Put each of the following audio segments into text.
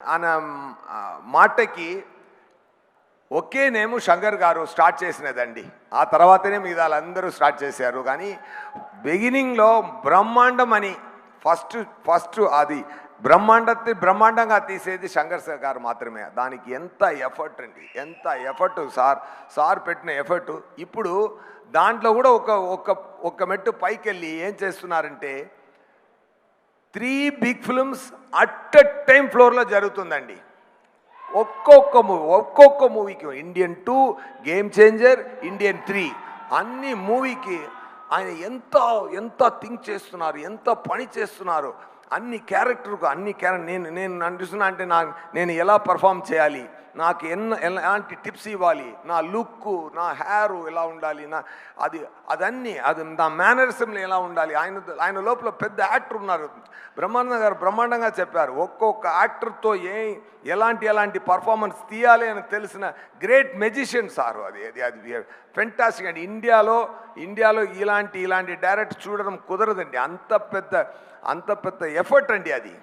ఆయన మాటకి ఒకే నేము శంకర్ గారు స్టార్ట్ చేసినదండి. ఆ తర్వాతనే మిగతా అందరూ స్టార్ట్ చేశారు. కానీ బిగినింగ్లో బ్రహ్మాండం అని ఫస్ట్ అది బ్రహ్మాండంగా తీసేది శంకర్ సార్ గారు మాత్రమే. దానికి ఎంత ఎఫర్ట్ అండి, ఎంత ఎఫర్ట్ సార్ పెట్టిన ఎఫర్ట్. ఇప్పుడు దాంట్లో కూడా ఒక మెట్టు పైకి వెళ్ళి ఏం చేస్తున్నారంటే 3 big films at a time ఫ్లోర్లో జరుగుతుందండి. ఒక్కొక్క మూవీకి ఇండియన్ 2, గేమ్ చేంజర్, ఇండియన్ 3 అన్ని మూవీకి ఆయన ఎంత థింక్ చేస్తున్నారు, ఎంత పని చేస్తున్నారు. అన్ని క్యారెక్టర్ నేను అనిపిస్తున్నా అంటే నేను ఎలా పర్ఫామ్ చేయాలి, నాకు ఎలాంటి టిప్స్ ఇవ్వాలి, నా లుక్, నా హెయిర్ ఎలా ఉండాలి, అది నా మేనరిజంలో ఎలా ఉండాలి. ఆయన లోపల పెద్ద యాక్టర్ ఉన్నారు. బ్రహ్మానంద గారు బ్రహ్మాండంగా చెప్పారు. ఒక్కొక్క యాక్టర్తో ఎలాంటి పర్ఫార్మెన్స్ తీయాలి అని తెలిసిన గ్రేట్ మెజిషియన్ సార్. అది ఫెంటాస్టిక్ అండి. ఇండియాలో ఇలాంటి డైరెక్ట్ చూడడం కుదరదండి. అంత పెద్ద ఎఫర్ట్ అండి. అది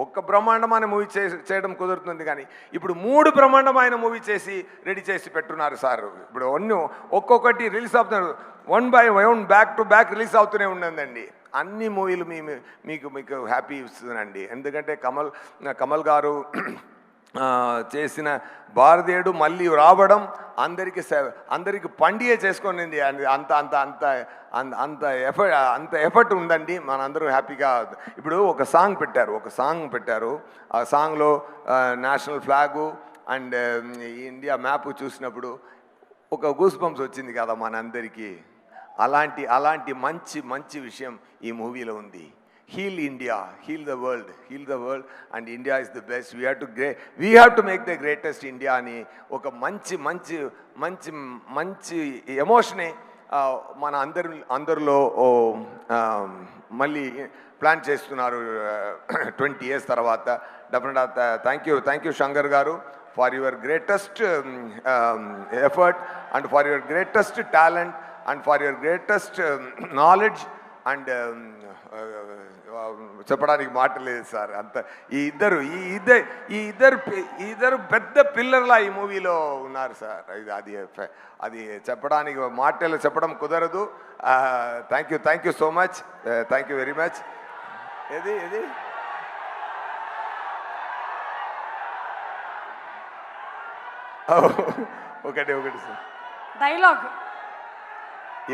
ఒక్క బ్రహ్మాండమైన మూవీ చేయడం కుదురుతుంది. కానీ ఇప్పుడు 3 బ్రహ్మాండమైన మూవీ చేసి రెడీ చేసి పెట్టున్నారు సార్. ఇప్పుడు ఒక్కొక్కటి రిలీజ్ అవుతున్నారు, 1 by 1 back to back release అవుతూనే ఉండదండి. అన్ని మూవీలు మీకు హ్యాపీ ఇస్తుందండి. ఎందుకంటే కమల్ గారు చేసిన భారతీయుడు మళ్ళీ రావడం అందరికి పండుగ చేసుకునింది. అంత ఎఫర్ట్ ఉందండి. మనందరూ హ్యాపీగా ఇప్పుడు ఒక సాంగ్ పెట్టారు. ఆ సాంగ్లో national flag and India map చూసినప్పుడు ఒక గూస్ బంప్స్ వచ్చింది కదా మనందరికీ. అలాంటి మంచి విషయం ఈ మూవీలో ఉంది. Heal India, heal the world, and India is the best. We have to make the greatest India అని ఒక మంచి ఎమోషనే మన అందరిలో మళ్ళీ ప్లాన్ చేస్తున్నారు 20 years తర్వాత. డెఫినెట్గా థ్యాంక్ యూ శంకర్ గారు for your greatest effort and for your greatest talent and for your greatest knowledge. And చెప్పడానికి మాట లేదు సార్. అంత ఈ ఇద్దరు పెద్ద పిల్లర్లా ఈ మూవీలో ఉన్నారు సార్. అది చెప్పడానికి మాటలు చెప్పడం కుదరదు. Thank you so much. Thank you very much. ఏది ఒకటి సార్ డైలాగ్.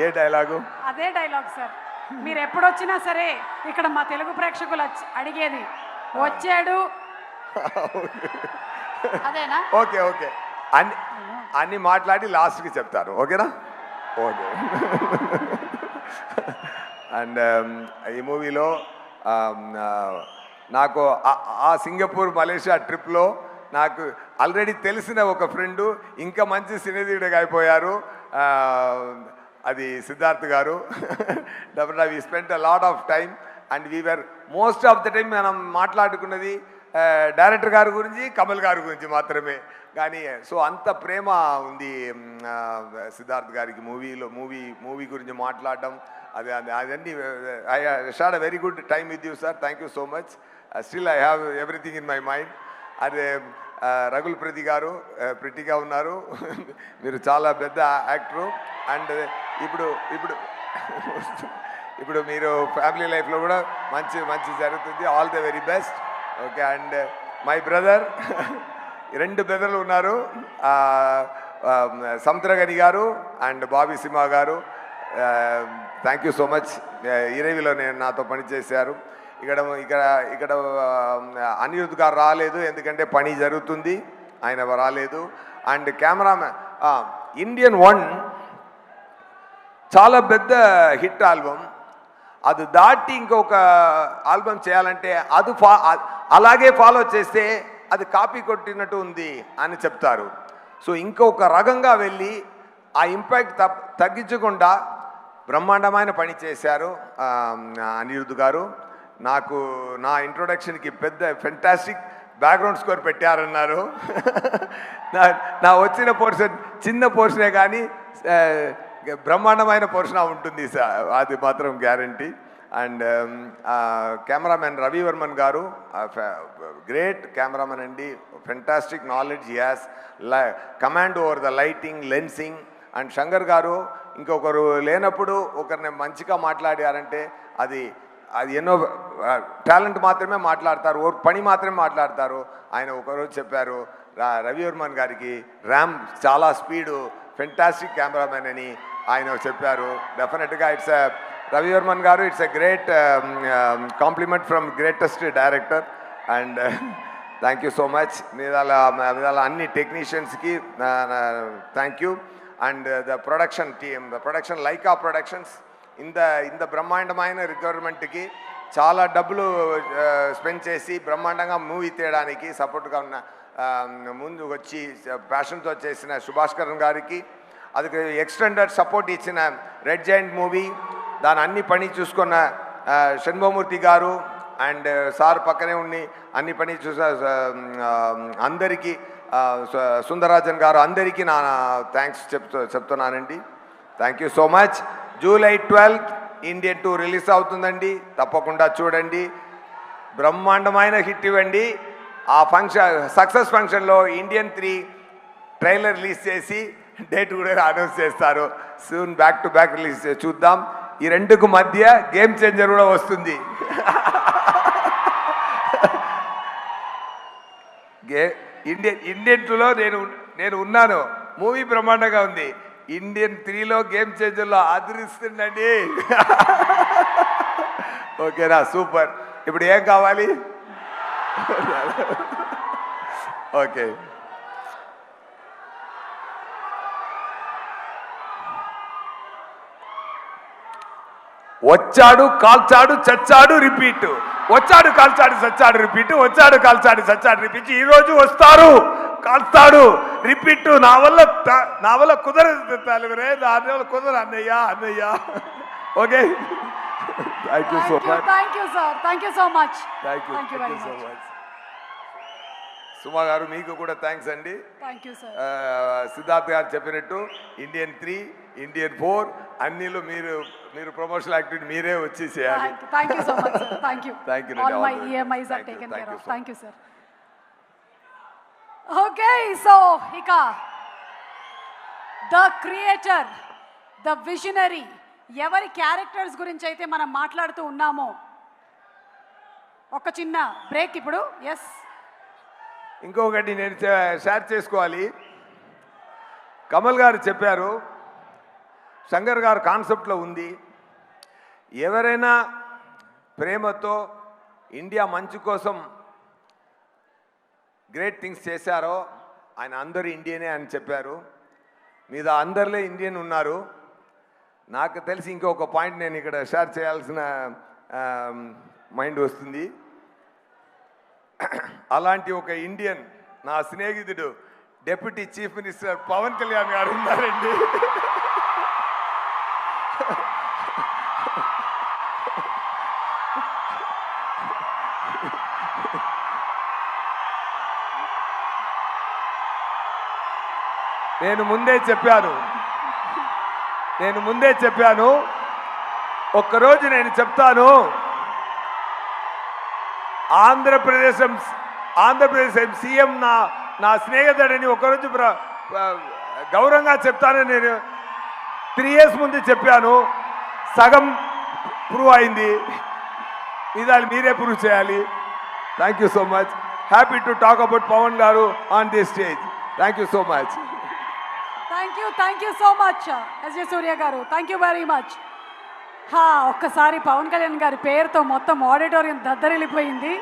ఏ డైలాగు? అదే డైలాగ్ సార్. మీరు ఎప్పుడు వచ్చినా సరే ఇక్కడ మా తెలుగు ప్రేక్షకులు అడిగేది వచ్చాడు అదేనా? ఓకే అన్ని మాట్లాడి లాస్ట్కి చెప్తారు. ఓకేనా? ఓకే. అండ్ ఈ మూవీలో నాకు ఆ సింగపూర్ మలేషియా ట్రిప్లో నాకు ఆల్రెడీ తెలిసిన ఒక ఫ్రెండు ఇంకా మంచి సినీధీయుడిగా అయిపోయారు. అది సిద్ధార్థ్ గారు. డెఫినెట్గా we spent a lot of time and we are most of the time మనం మాట్లాడుకున్నది డైరెక్టర్ గారి గురించి, కమల్ గారి గురించి మాత్రమే. కానీ సో అంత ప్రేమ ఉంది సిద్ధార్థ్ గారికి మూవీ గురించి మాట్లాడడం. అదన్నీ I had a very good time with you sir. Thank you so much. Still I have everything in my mind. అదే రఘుల్ ప్రతి గారు ప్రిటిగా ఉన్నారు. మీరు చాలా పెద్ద యాక్టరు. అండ్ ఇప్పుడు మీరు ఫ్యామిలీ లైఫ్లో కూడా మంచి జరుగుతుంది. All the very best. Okay. And my brother 2 బ్రదర్లు ఉన్నారు, Samuthirakani garu and Bobby Simha garu. Thank you so much. ఇరవిలో నాతో పనిచేశారు. ఇక్కడ అనిరుద్ధ్ గారు రాలేదు, ఎందుకంటే పని జరుగుతుంది, ఆయన రాలేదు. అండ్ కెమెరామెన్ ఇండియన్ 1 చాలా పెద్ద హిట్ ఆల్బమ్. అది దాటి ఇంకొక ఆల్బమ్ చేయాలంటే అలాగే ఫాలో చేస్తే అది కాపీ కొట్టినట్టు ఉంది అని చెప్తారు. సో ఇంకొక రకంగా వెళ్ళి ఆ ఇంపాక్ట్ తగ్గించకుండా బ్రహ్మాండమైన పని చేశారు అనిరుద్ధ్ గారు. నా ఇంట్రొడక్షన్కి పెద్ద ఫెంటాస్టిక్ బ్యాక్గ్రౌండ్ స్కోర్ పెట్టారన్నారు. నా వచ్చిన పోర్షన్ చిన్న పోర్షనే కానీ బ్రహ్మాండమైన పోర్షన్ ఉంటుంది సార్, అది మాత్రం guarantee. And cameraman Ravi Varman గారు గ్రేట్ కెమెరామెన్ అండి, fantastic knowledge he has, command over the lighting, lensing. And Shankar గారు ఇంకొకరు లేనప్పుడు ఒకరిని మంచిగా మాట్లాడారంటే అది ఎన్నో టాలెంట్ మాత్రమే మాట్లాడతారు, పని మాత్రమే మాట్లాడతారు. ఆయన ఒకరోజు చెప్పారు రవి వర్మన్ గారికి ర్యామ్ చాలా స్పీడు, ఫెంటాస్టిక్ కెమెరామెన్ అని ఆయన చెప్పారు. డెఫినెట్గా Ravi Varman garu it's a great compliment from greatest director. And thank you so much. మీద అన్ని టెక్నీషియన్స్కి thank you. And the production team, the production Lyca productions ఇంత బ్రహ్మాండమైన రిక్వైర్మెంట్కి చాలా డబ్బులు స్పెండ్ చేసి బ్రహ్మాండంగా మూవీ తీయడానికి సపోర్ట్గా ఉన్న ముందు వచ్చి ప్యాషన్తో చేసిన సుభాష్కరన్ గారికి, అది ఎక్స్టెండెడ్ సపోర్ట్ ఇచ్చిన రెడ్ జైంట్ మూవీ దాని అన్ని పని చూసుకున్న షణ్ముఖమూర్తి గారు అండ్ సార్ పక్కనే ఉండి అన్ని పని చూసా అందరికీ, సుందరరాజన్ గారు అందరికీ నా థ్యాంక్స్ చెప్తున్నానండి. Thank you so much. July 12 Indian 2 release అవుతుందండి, తప్పకుండా చూడండి. బ్రహ్మాండమైన హిట్ ఇవ్వండి. ఆ ఫంక్షన్ సక్సెస్ ఫంక్షన్లో ఇండియన్ 3 ట్రైలర్ రిలీజ్ చేసి డేట్ కూడా అనౌన్స్ చేస్తారు. Soon back to back release చూద్దాం. ఈ రెండుకు మధ్య గేమ్ చేంజర్ కూడా వస్తుంది. ఇండియన్ 2లో నేను ఉన్నాను, మూవీ బ్రహ్మాండంగా ఉంది. ఇండియన్ 3లో గేమ్ చేంజర్లో అదిరిస్తుందండి. ఓకేనా, సూపర్. ఇప్పుడు ఏం కావాలి? ఓకే, వచ్చాడు కాల్చాడు చచ్చాడు రిపీట్, వచ్చాడు కాల్చాడు చచ్చాడు రిపీట్, వచ్చాడు కాల్చాడు చచ్చాడు రిపీట్. ఈరోజు వస్తారు కాల్స్తాడు రిపీట్. నా వల్ల కుదరదు తలుగురే, నా వల్ల కుదరదు అన్నయ్య. Okay, thank you so much. Thank you sir, thank you so much. Thank you so much. Suma garu మీకు కూడా థ్యాంక్స్ అండి. Thank you sir. సిద్ధార్థ్ గారు చెప్పినట్టు ఇండియన్ 3, ఇండియన్ 4 అన్నిలో మీరు ప్రమోషనల్ యాక్టివిటీ మీరే వచ్చి చేయాలి. Thank you so much sir. Thank you. Thank you. All my EMIs are taken care of. Thank you sir. Okay, so ఇక ద క్రియేటర్, ద విజనరీ, ఎవరి characters గురించి అయితే మనం మాట్లాడుతూ ఉన్నామో ఒక చిన్న బ్రేక్ ఇప్పుడు. ఎస్, ఇంకొకటి నేను షేర్ చేసుకోవాలి. కమల్ గారు చెప్పారు, శంకర్ గారు కాన్సెప్ట్లో ఉంది, ఎవరైనా ప్రేమతో ఇండియా మంచి కోసం గ్రేట్ థింగ్స్ చేశారో ఆయన అందరూ ఇండియనే అని చెప్పారు. మీద అందరిలో ఇండియన్ ఉన్నారు. నాకు తెలిసి ఇంకొక పాయింట్ నేను ఇక్కడ షేర్ చేయాల్సిన మైండ్ వస్తుంది. అలాంటి ఒక ఇండియన్ నా స్నేహితుడు deputy chief minister Pawan Kalyan గారు ఉన్నారండి. నేను ముందే చెప్పాను, ఒక్కరోజు నేను చెప్తాను, ఆంధ్రప్రదేశ్ సీఎం నా స్నేహితుడని ఒకరోజు గౌరవంగా చెప్తానని నేను 3 years ముందు చెప్పాను. సగం ప్రూవ్ అయింది, ఇదాలు మీరే ప్రూవ్ చేయాలి. Thank you so much. Happy to talk about Pawan garu on this stage. Thank you so much. Thank you so much SJ Suryah garu. Thank you very much. ఒక్కసారి పవన్ కళ్యాణ్ గారి పేరుతో మొత్తం ఆడిటోరియం దద్దరిల్లిపోయింది.